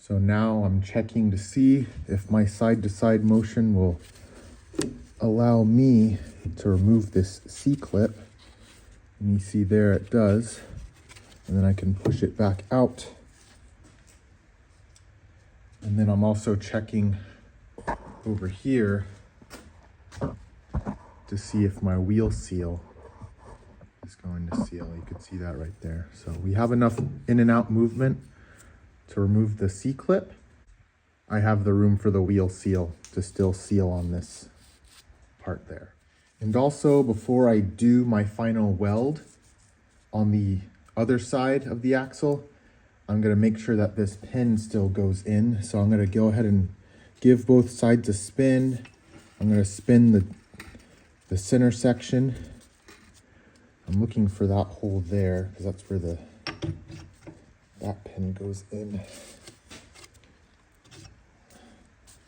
So now I'm checking to see if my side-to-side motion will allow me to remove this C-clip. And you see there it does. And then I can push it back out. And then I'm also checking over here to see if my wheel seal is going to seal. You can see that right there. So we have enough in and out movement to remove the C-clip. I have the room for the wheel seal to still seal on this part there. And also, before I do my final weld on the other side of the axle, I'm going to make sure that this pin still goes in. So I'm going to go ahead and give both sides a spin. I'm going to spin the center section. I'm looking for that hole there because that's where that pin goes in.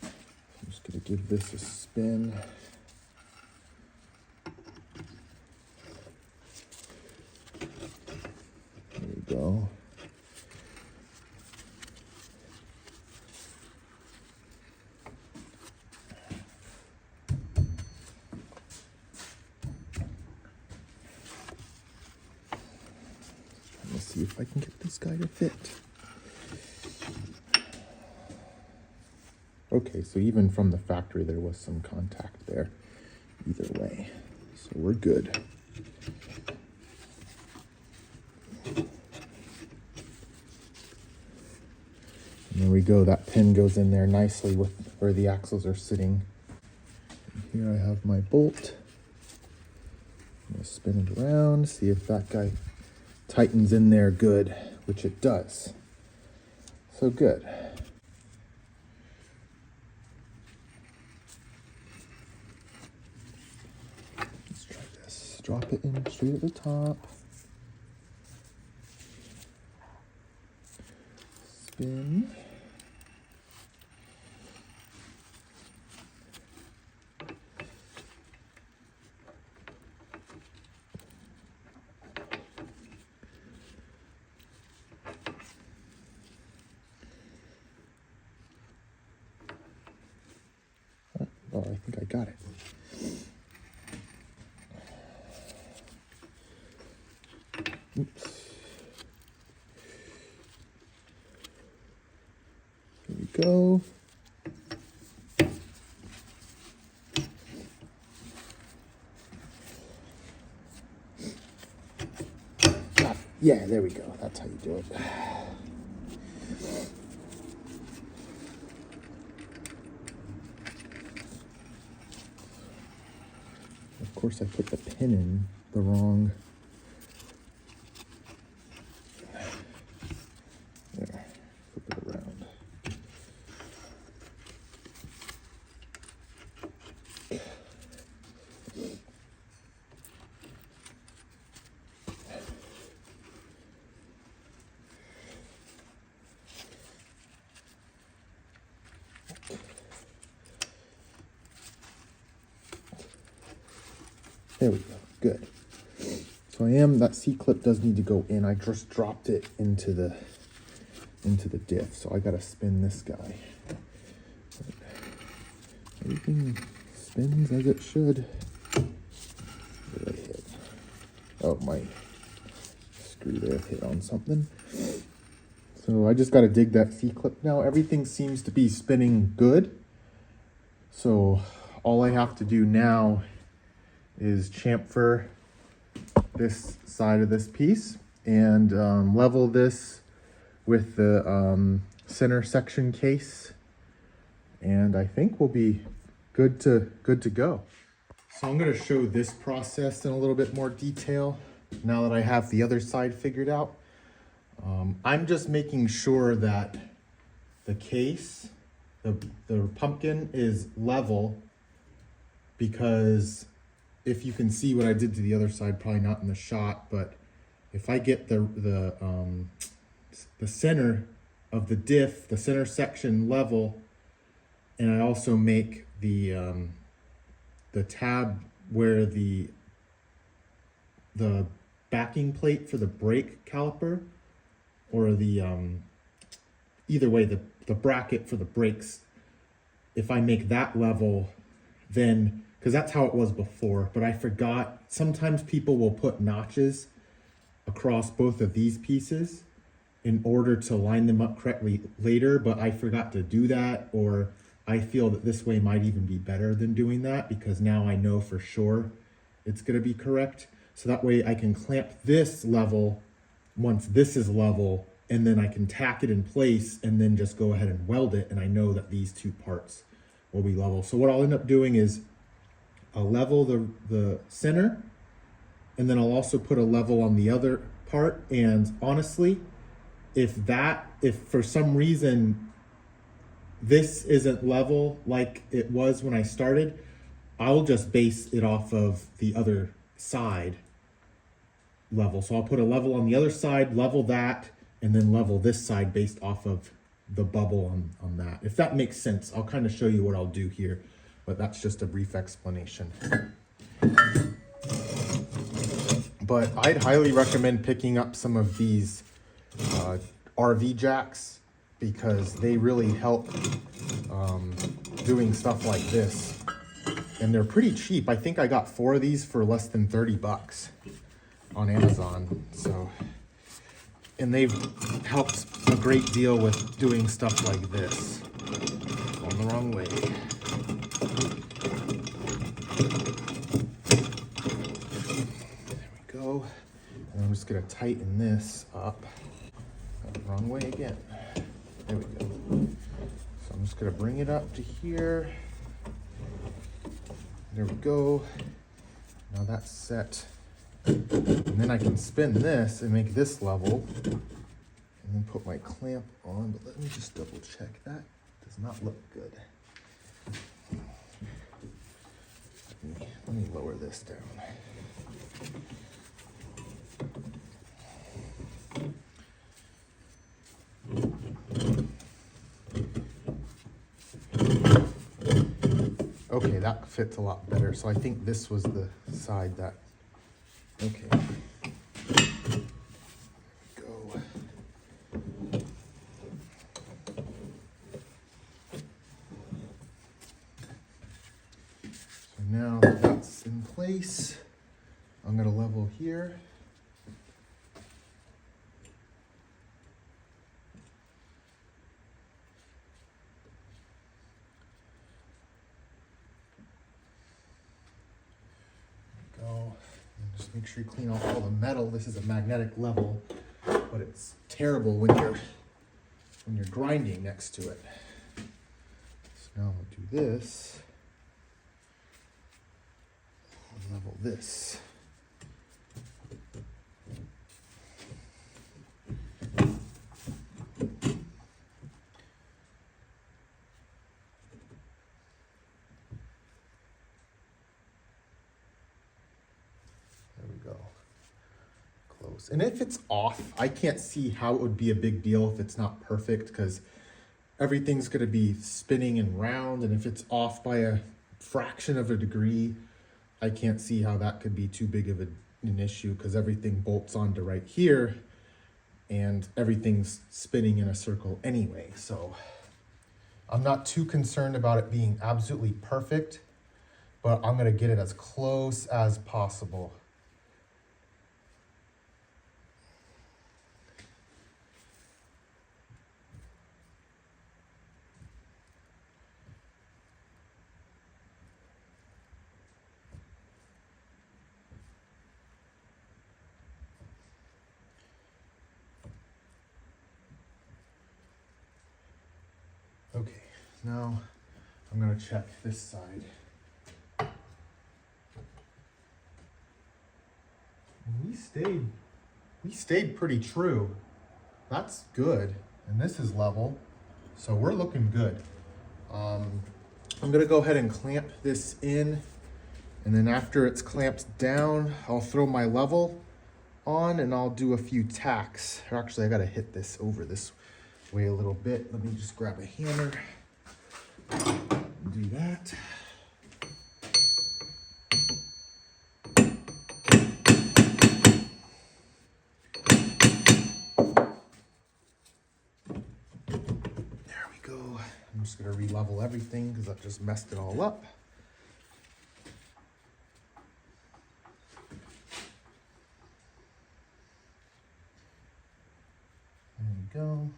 I'm just going to give this a spin. There we go. Let's see if I can get this guy to fit. Okay, so even from the factory, there was some contact there. Either way, so we're good. And there we go. That pin goes in there nicely with where the axles are sitting. And here I have my bolt. I'm gonna spin it around, see if that guy tightens in there good, which it does. So good. Let's try this. Drop it in straight at the top. Spin. Oh, I think I got it. Oops. There we go. Yeah, there we go. That's how you do it. Of course, I put the pin in the wrong. There, flip it around. There we go, good. So that C-clip does need to go in. I just dropped it into the diff, so I gotta spin this guy. But everything spins as it should. Where did I hit? Oh, my screw there hit on something. So I just gotta dig that C-clip now. Everything seems to be spinning good. So all I have to do now is chamfer this side of this piece and level this with the center section case, and I think we'll be good to go. So I'm going to show this process in a little bit more detail now that I have the other side figured out. I'm just making sure that the case, the pumpkin is level, because if you can see what I did to the other side, probably not in the shot, but if I get the center of the diff, the center section level, and I also make the tab where the backing plate for the brake caliper, or the either way, the the bracket for the brakes, if I make that level, then, because that's how it was before, but I forgot, sometimes people will put notches across both of these pieces in order to line them up correctly later, but I forgot to do that, or I feel that this way might even be better than doing that, because now I know for sure it's gonna be correct. So that way I can clamp this level once this is level, and then I can tack it in place and then just go ahead and weld it, and I know that these two parts will be level. So what I'll end up doing is I'll level the center, and then I'll also put a level on the other part. And honestly, if for some reason this isn't level like it was when I started, I'll just base it off of the other side level. So I'll put a level on the other side, level that, and then level this side based off of the bubble on that. If that makes sense, I'll kind of show you what I'll do here, but that's just a brief explanation. But I'd highly recommend picking up some of these RV jacks, because they really help doing stuff like this. And they're pretty cheap. I think I got 4 of these for less than 30 bucks on Amazon. So, and they've helped a great deal with doing stuff like this. On the wrong way. There we go. And I'm just gonna tighten this up. Wrong way again. There we go. So I'm just gonna bring it up to here. There we go. Now that's set. And then I can spin this and make this level, and then put my clamp on. But let me just double check that. Does not look good. Let me lower this down. Okay, that fits a lot better. So I think this was the side that, okay. Go. So now that that's in place, I'm gonna level here. Just make sure you clean off all the metal. This is a magnetic level, but it's terrible when you're grinding next to it. So now I'll do this. I'll level this. And if it's off, I can't see how it would be a big deal if it's not perfect, because everything's going to be spinning and round. And if it's off by a fraction of a degree, I can't see how that could be too big of an issue, because everything bolts onto right here and everything's spinning in a circle anyway. So I'm not too concerned about it being absolutely perfect, but I'm going to get it as close as possible. Okay, now I'm gonna check this side. We stayed pretty true. That's good, and this is level, so we're looking good. I'm gonna go ahead and clamp this in, and then after it's clamped down, I'll throw my level on and I'll do a few tacks. Or actually, I gotta hit this over this way a little bit. Let me just grab a hammer and do that. There we go. I'm just gonna re-level everything because I've just messed it all up. There we go.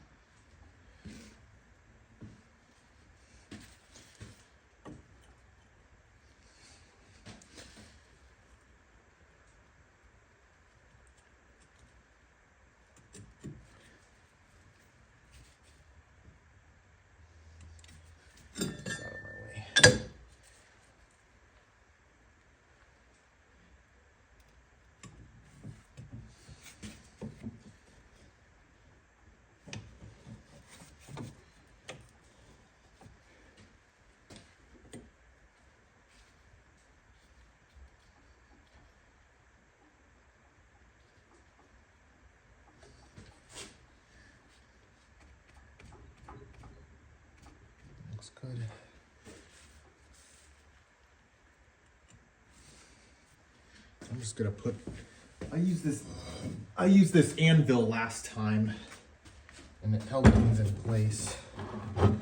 This out of my way. Looks good. I'm just gonna put, I used this anvil last time and it held things in place. So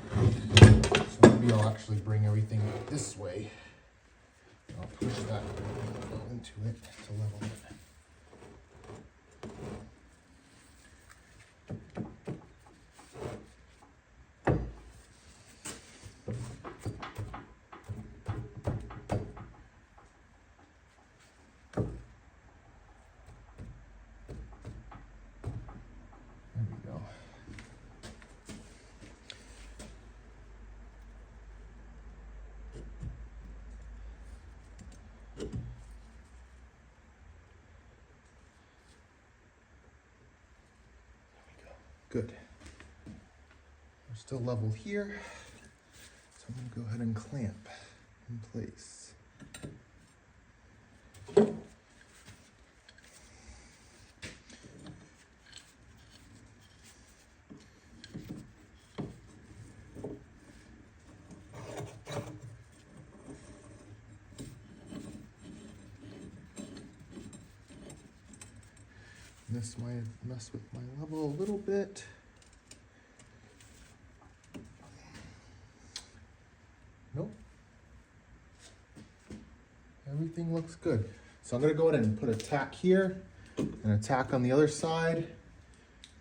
maybe I'll actually bring everything this way. I'll push that into it to level it. Good. We're still level here, so I'm going to go ahead and clamp in place. This might mess with my level a little bit. Nope. Everything looks good. So I'm gonna go ahead and put a tack here and a tack on the other side,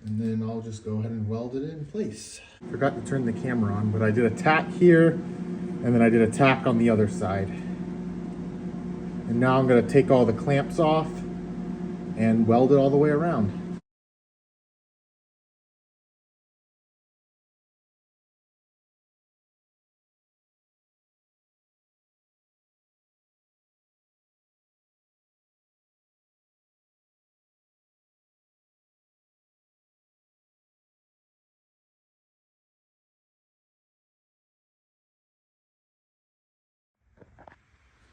and then I'll just go ahead and weld it in place. Forgot to turn the camera on, but I did a tack here and then I did a tack on the other side. And now I'm gonna take all the clamps off and weld it all the way around.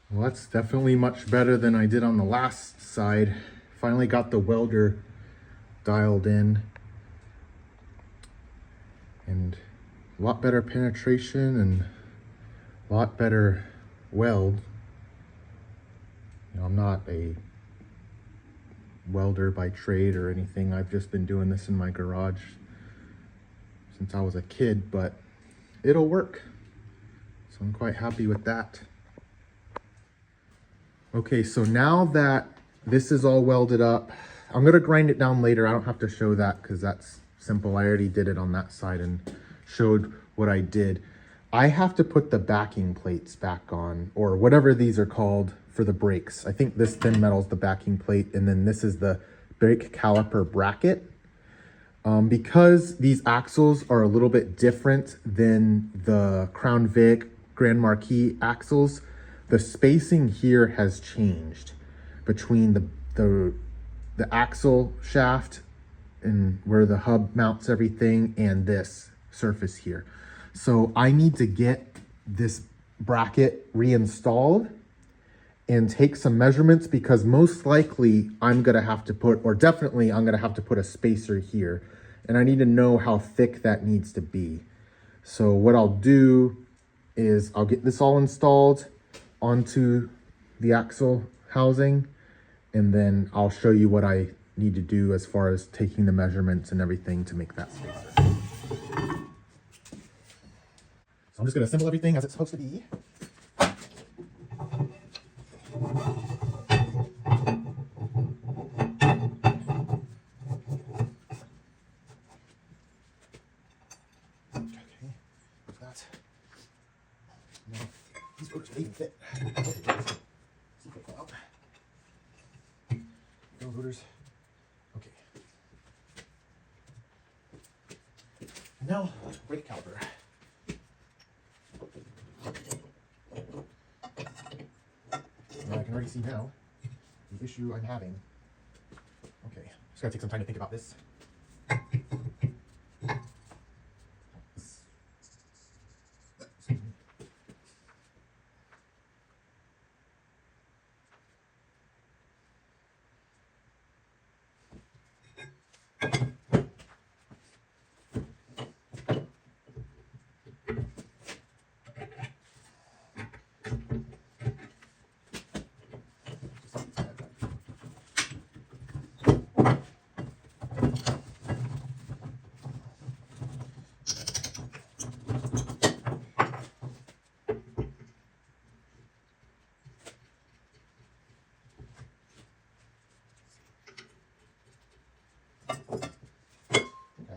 Well, that's definitely much better than I did on the last side. Finally got the welder dialed in. And a lot better penetration and a lot better weld. You know, I'm not a welder by trade or anything. I've just been doing this in my garage since I was a kid, but it'll work. So I'm quite happy with that. Okay, so now that this is all welded up, I'm gonna grind it down later. I don't have to show that because that's simple. I already did it on that side and showed what I did. I have to put the backing plates back on, or whatever these are called for the brakes. I think this thin metal is the backing plate, and then this is the brake caliper bracket. Because these axles are a little bit different than the Crown Vic Grand Marquis axles, the spacing here has changed between the axle shaft and where the hub mounts everything and this surface here. So I need to get this bracket reinstalled and take some measurements, because most likely I'm gonna have to put, or definitely I'm gonna have to put a spacer here, and I need to know how thick that needs to be. So what I'll do is I'll get this all installed onto the axle housing, and then I'll show you what I need to do as far as taking the measurements and everything to make that spacer. So I'm just going to assemble everything as it's supposed to be. Okay, that. Now, these rotors may even fit. No rotors. Okay. Now, brake caliper. I can already see now the issue I'm having. Okay, just gotta take some time to think about this.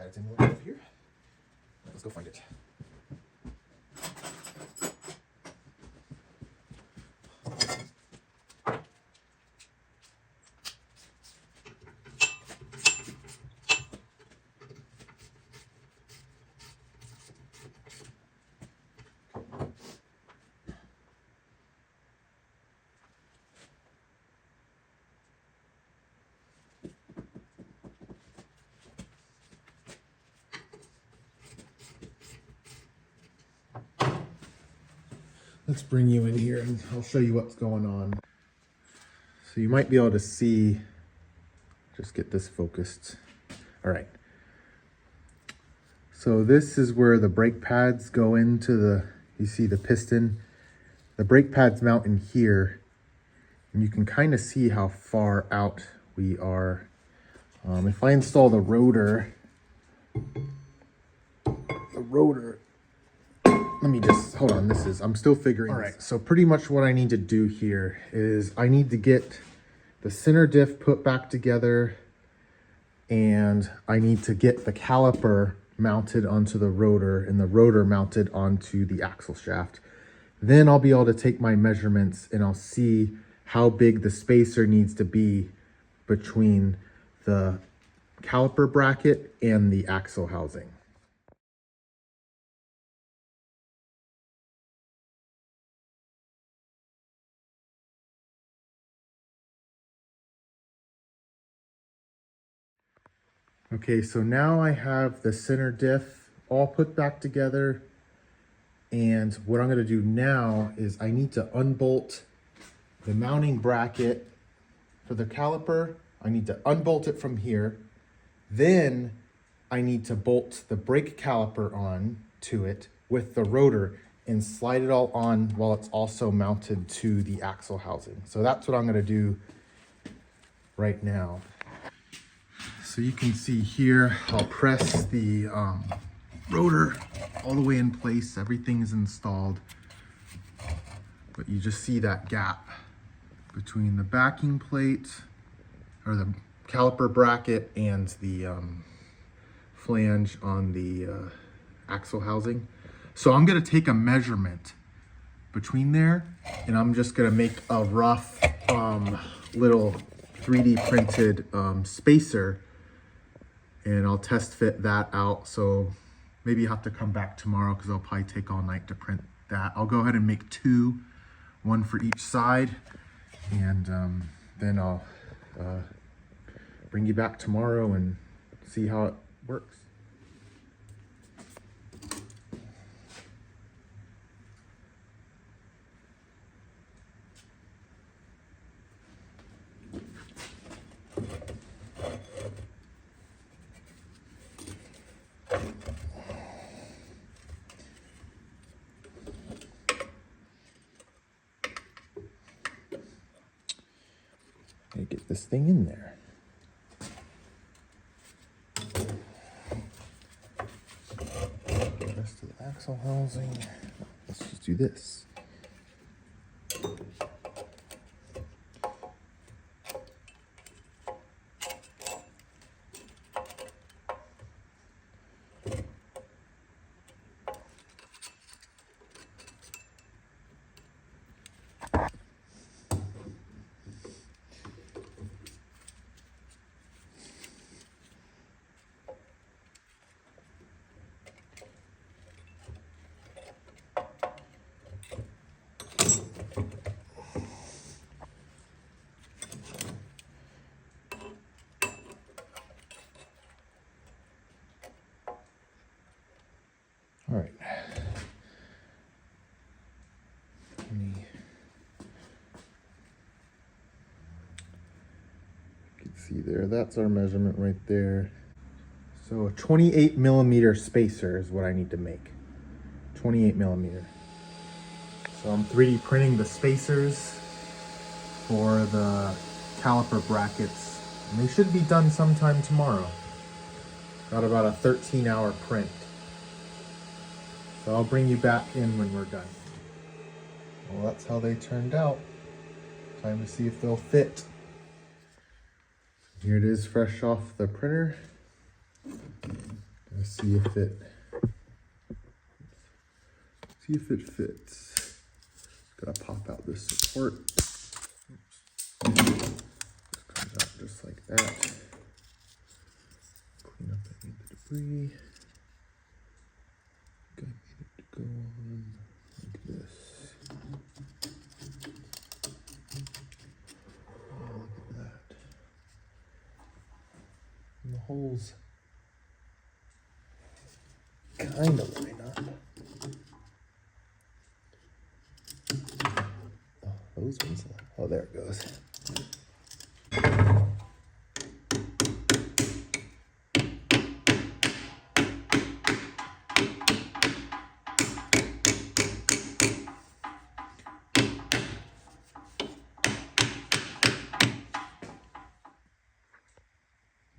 It's in the over here. Let's go find it. Let's bring you in here and I'll show you what's going on. So you might be able to see, just get this focused. All right. So this is where the brake pads go into the, you see the piston. The brake pads mount in here, and you can kind of see how far out we are. If I install the rotor, let me just, hold on, I'm still figuring. All right, so pretty much what I need to do here is I need to get the center diff put back together, and I need to get the caliper mounted onto the rotor and the rotor mounted onto the axle shaft. Then I'll be able to take my measurements and I'll see how big the spacer needs to be between the caliper bracket and the axle housing. Okay, so now I have the center diff all put back together. And what I'm going to do now is I need to unbolt the mounting bracket for the caliper. I need to unbolt it from here. Then I need to bolt the brake caliper on to it with the rotor and slide it all on while it's also mounted to the axle housing. So that's what I'm going to do right now. So you can see here, I'll press the rotor all the way in place. Everything is installed, but you just see that gap between the backing plate or the caliper bracket and the flange on the axle housing. So I'm going to take a measurement between there, and I'm just going to make a rough little 3D printed spacer, and I'll test fit that out. So maybe you have to come back tomorrow because I'll probably take all night to print that. I'll go ahead and make two, one for each side, and then I'll bring you back tomorrow and see how it works. Gotta get this thing in there. The rest of the axle housing. Let's just do this. All right. You can see there, that's our measurement right there. So a 28 millimeter spacer is what I need to make. 28 millimeter. So I'm 3D printing the spacers for the caliper brackets. And they should be done sometime tomorrow. Got about a 13-hour print. So I'll bring you back in when we're done. Well, that's how they turned out. Time to see if they'll fit. Here it is fresh off the printer. Let's see if it fits. Gotta pop out this support. Oops. Comes out just like that. Clean up any of the debris. I need it to go on like this. Oh, look at that. And the holes kind of line up. Oh, those ones. Oh, there it goes.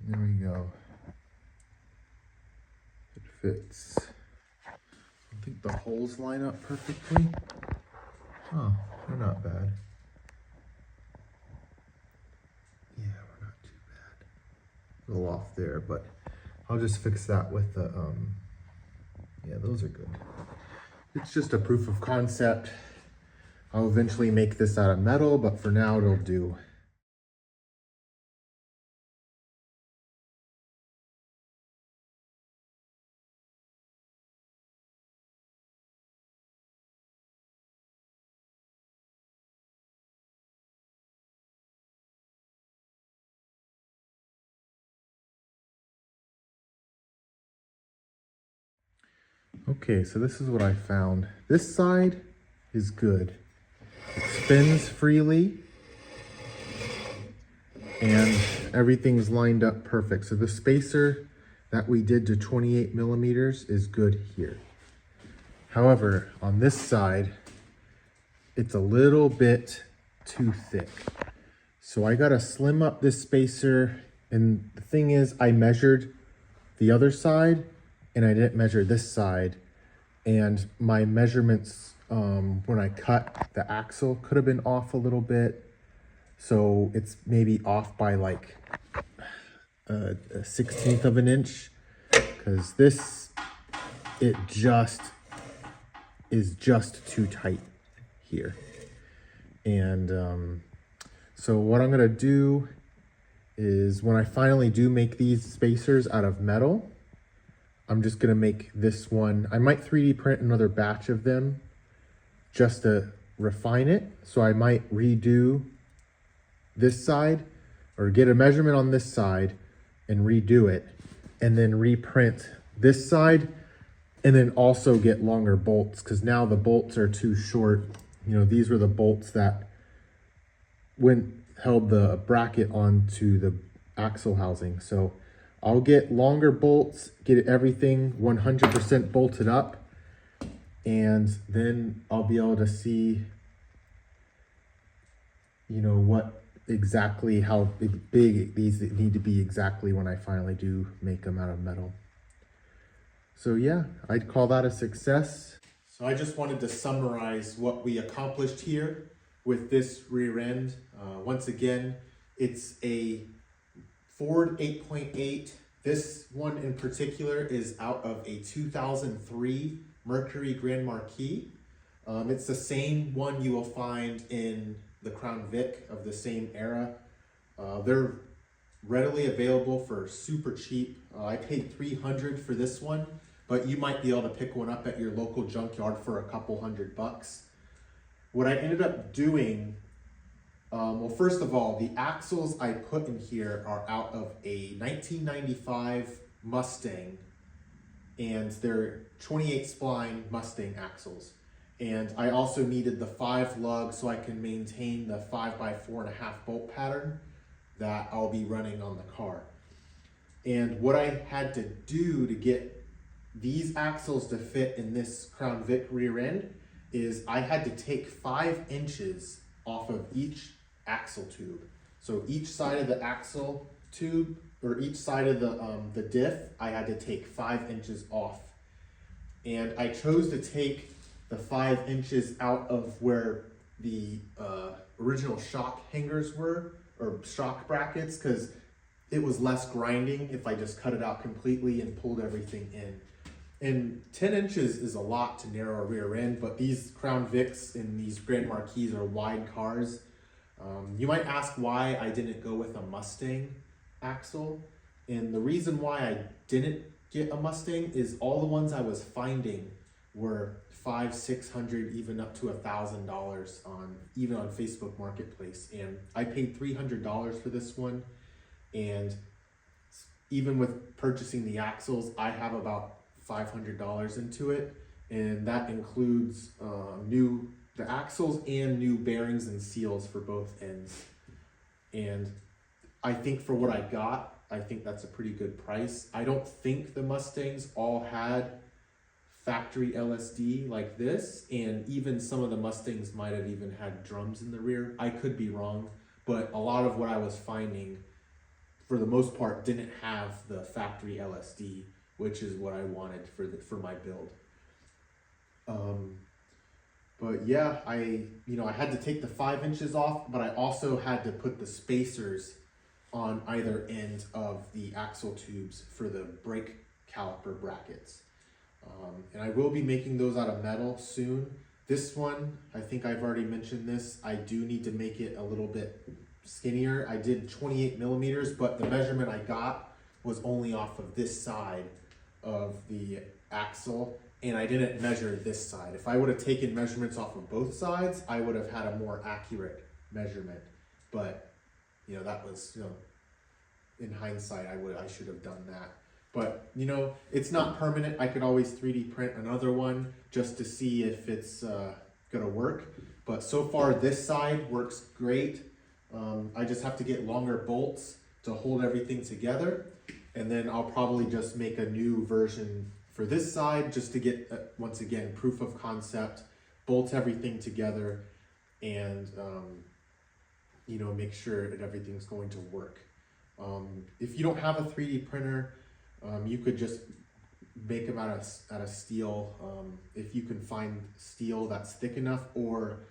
There we go. It fits. I think the holes line up perfectly. Oh, they're not bad. Yeah, we're not too bad. A little off there, but I'll just fix that with the, yeah, those are good. It's just a proof of concept. I'll eventually make this out of metal, but for now it'll do. Okay, so this is what I found. This side is good. It spins freely and everything's lined up perfect. So the spacer that we did to 28 millimeters is good here. However, on this side, it's a little bit too thick. So I gotta slim up this spacer. And the thing is, I measured the other side and I didn't measure this side. And my measurements, when I cut the axle, could have been off a little bit. So it's maybe off by like a 1/16 of an inch. Because this, it just is just too tight here. And so what I'm gonna do is when I finally do make these spacers out of metal, I'm just gonna make this one. I might 3D print another batch of them just to refine it. So I might redo this side or get a measurement on this side and redo it and then reprint this side and then also get longer bolts because now the bolts are too short. You know, these were the bolts that held the bracket onto the axle housing. So I'll get longer bolts, get everything 100% bolted up, and then I'll be able to see, you know, what exactly, how big these need to be exactly when I finally do make them out of metal. So yeah, I'd call that a success. So I just wanted to summarize what we accomplished here with this rear end. Once again, it's a Ford 8.8. This one in particular is out of a 2003 Mercury Grand Marquis. It's the same one you will find in the Crown Vic of the same era. They're readily available for super cheap. I paid $300 for this one, but you might be able to pick one up at your local junkyard for a couple $100. What I ended up doing, well, first of all, the axles I put in here are out of a 1995 Mustang, and they're 28 spline Mustang axles. And I also needed the 5 lug so I can maintain the 5x4.5 bolt pattern that I'll be running on the car. And what I had to do to get these axles to fit in this Crown Vic rear end is I had to take 5 inches off of each axle tube. So each side of the axle tube, or each side of the diff, I had to take 5 inches off. And I chose to take the 5 inches out of where the original shock hangers were, or shock brackets, because it was less grinding if I just cut it out completely and pulled everything in. And 10 inches is a lot to narrow a rear end, but these Crown Vics and these Grand Marquis are wide cars. You might ask why I didn't go with a Mustang axle. And the reason why I didn't get a Mustang is all the ones I was finding were $500-600, even up to $1,000 even on Facebook Marketplace. And I paid $300 for this one. And even with purchasing the axles, I have about $500 into it, and that includes the axles and new bearings and seals for both ends. And I think for what I got, I think that's a pretty good price. I don't think the Mustangs all had factory LSD like this, and even some of the Mustangs might have even had drums in the rear. I could be wrong, but a lot of what I was finding, for the most part, didn't have the factory LSD, which is what I wanted for my build. But yeah, I had to take the 5 inches off, but I also had to put the spacers on either end of the axle tubes for the brake caliper brackets. And I will be making those out of metal soon. This one, I think I've already mentioned this, I do need to make it a little bit skinnier. I did 28 millimeters, but the measurement I got was only off of this side of the axle, and I didn't measure this side. If I would have taken measurements off of both sides, I would have had a more accurate measurement. But that was, in hindsight, I should have done that. But it's not permanent. I could always 3D print another one just to see if it's gonna work. But so far this side works great. I just have to get longer bolts to hold everything together, and then I'll probably just make a new version for this side just to get once again proof of concept, bolt everything together, and make sure that everything's going to work. If you don't have a 3D printer, you could just make them out of steel, if you can find steel that's thick enough, or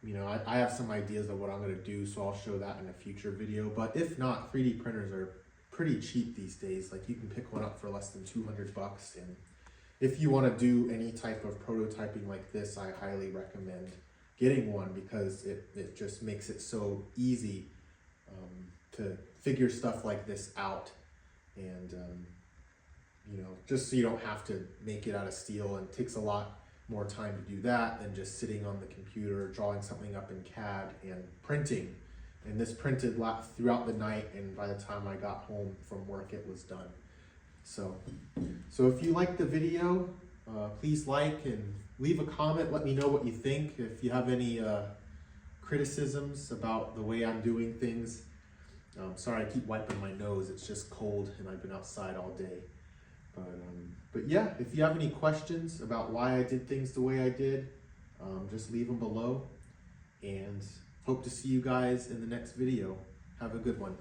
I have some ideas of what I'm going to do, so I'll show that in a future video. But if not, 3D printers are pretty cheap these days. Like, you can pick one up for less than $200, and if you want to do any type of prototyping like this, I highly recommend getting one, because it just makes it so easy to figure stuff like this out. And just so you don't have to make it out of steel, and it takes a lot more time to do that than just sitting on the computer, drawing something up in CAD and printing. And this printed throughout the night, and by the time I got home from work, it was done. So if you liked the video, please like and leave a comment. Let me know what you think. If you have any criticisms about the way I'm doing things. Sorry, I keep wiping my nose. It's just cold, and I've been outside all day. But yeah, if you have any questions about why I did things the way I did, just leave them below, and hope to see you guys in the next video. Have a good one.